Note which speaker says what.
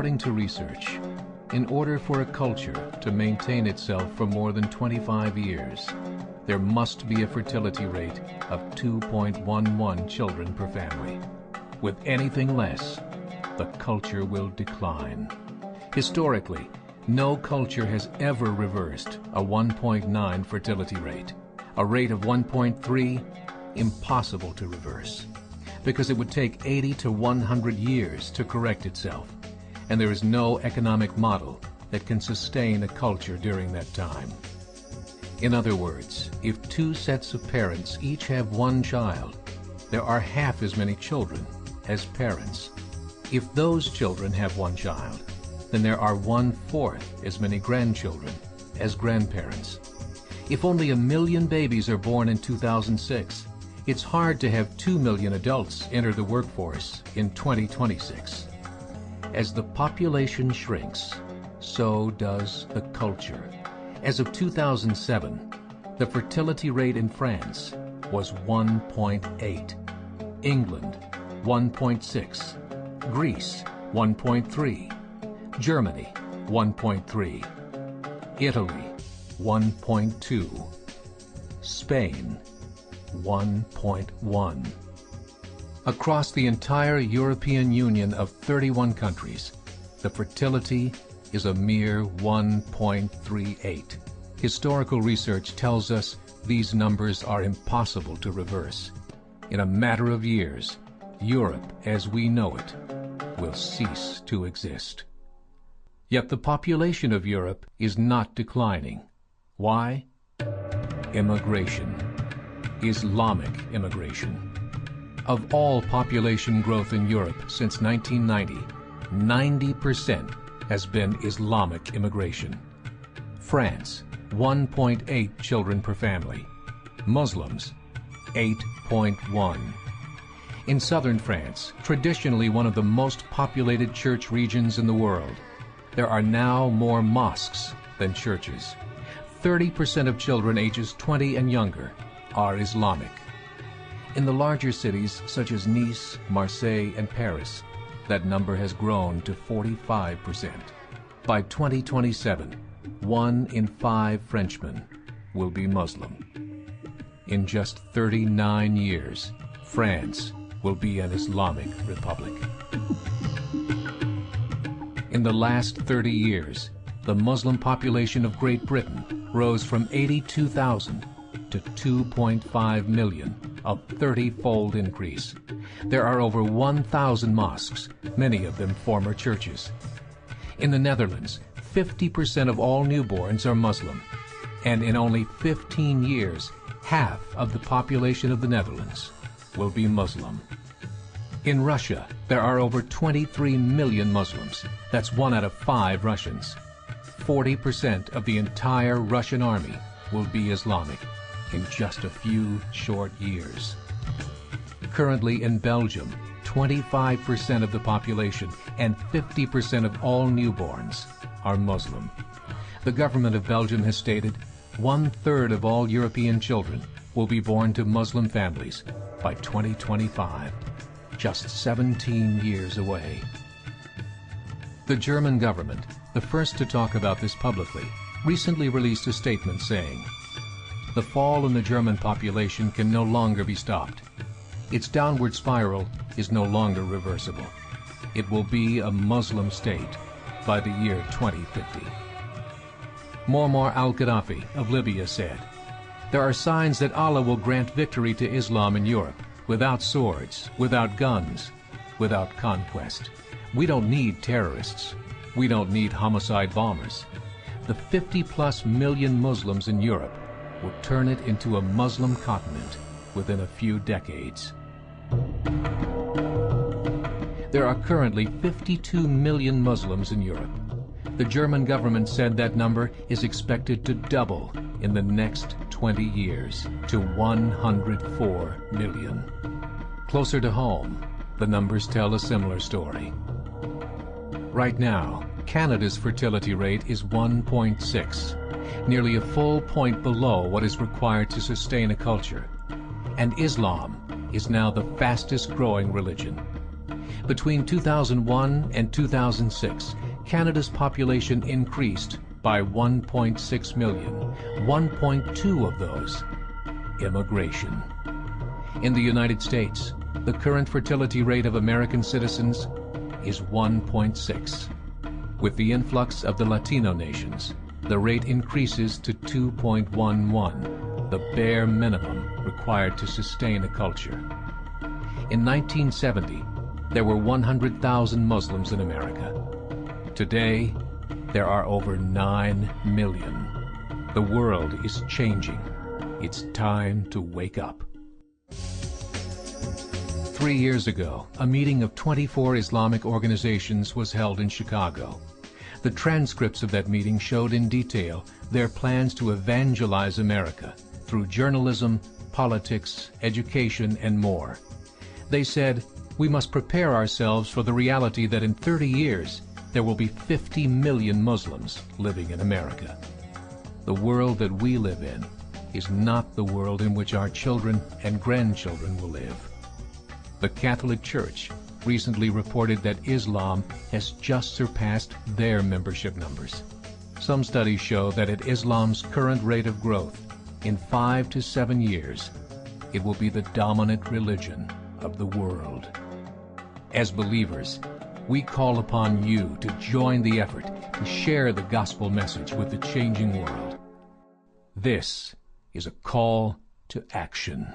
Speaker 1: According to research, in order for a culture to maintain itself for more than 25 years, there must be a fertility rate of 2.11 children per family. With anything less, the culture will decline. Historically, no culture has ever reversed a 1.9 fertility rate. A rate of 1.3, impossible to reverse, because it would take 80 to 100 years to correct itself, and there is no economic model that can sustain a culture during that time. In other words, if two sets of parents each have one child, there are half as many children as parents. If those children have one child, then there are 1/4 as many grandchildren as grandparents. If only 1 million babies are born in 2006, it's hard to have 2 million adults enter the workforce in 2026. As the population shrinks, so does the culture. As of 2007, the fertility rate in France was 1.8, England 1.6, Greece 1.3, Germany 1.3, Italy 1.2, Spain 1.1. Across the entire European Union of 31 countries, the fertility is a mere 1.38. Historical research tells us these numbers are impossible to reverse. In a matter of years, Europe as we know it will cease to exist. Yet the population of Europe is not declining. Why? Immigration. Islamic immigration. Of all population growth in Europe since 1990, 90% has been Islamic immigration. France, 1.8 children per family. Muslims, 8.1. In southern France, traditionally one of the most populated church regions in the world, there are now more mosques than churches. 30% of children ages 20 and younger are Islamic. In the larger cities such as Nice, Marseille, and Paris, that number has grown to 45%. By 2027, 1 in 5 Frenchmen will be Muslim. In just 39 years, France will be an Islamic republic. In the last 30 years, the Muslim population of Great Britain rose from 82,000 to 2.5 million, a 30-fold increase. There are over 1,000 mosques, many of them former churches. In the Netherlands, 50% of all newborns are Muslim, and in only 15 years, half of the population of the Netherlands will be Muslim. In Russia, there are over 23 million Muslims. That's 1 out of 5 Russians. 40% of the entire Russian army will be Islamic in just a few short years. Currently in Belgium, 25% of the population and 50% of all newborns are Muslim. The government of Belgium has stated 1/3 of all European children will be born to Muslim families by 2025, just 17 years away. The German government, the first to talk about this publicly, recently released a statement saying, "The fall in the German population can no longer be stopped. Its downward spiral is no longer reversible. It will be a Muslim state by the year 2050. Muammar al-Gaddafi of Libya said, "There are signs that Allah will grant victory to Islam in Europe, without swords, without guns, without conquest. We don't need terrorists. We don't need homicide bombers. The 50+ million Muslims in Europe will turn it into a Muslim continent within a few decades." There are currently 52 million Muslims in Europe. The German government said that number is expected to double in the next 20 years to 104 million. Closer to home, the numbers tell a similar story. Right now, Canada's fertility rate is 1.6, nearly a full point below what is required to sustain a culture. And Islam is now the fastest growing religion. Between 2001 and 2006, Canada's population increased by 1.6 million, 1.2 of those immigration. In the United States, the current fertility rate of American citizens is 1.6. With the influx of the Latino nations, the rate increases to 2.11, the bare minimum required to sustain a culture. In 1970, there were 100,000 Muslims in America. Today, there are over 9 million. The world is changing. It's time to wake up. 3 years ago, a meeting of 24 Islamic organizations was held in Chicago. The transcripts of that meeting showed in detail their plans to evangelize America through journalism, politics, education, and more. They said, we must prepare ourselves for the reality that in 30 years, there will be 50 million Muslims living in America. The world that we live in is not the world in which our children and grandchildren will live. The Catholic Church recently reported that Islam has just surpassed their membership numbers. Some studies show that at Islam's current rate of growth, in 5 to 7 years, it will be the dominant religion of the world. As believers, we call upon you to join the effort to share the gospel message with the changing world. This is a call to action.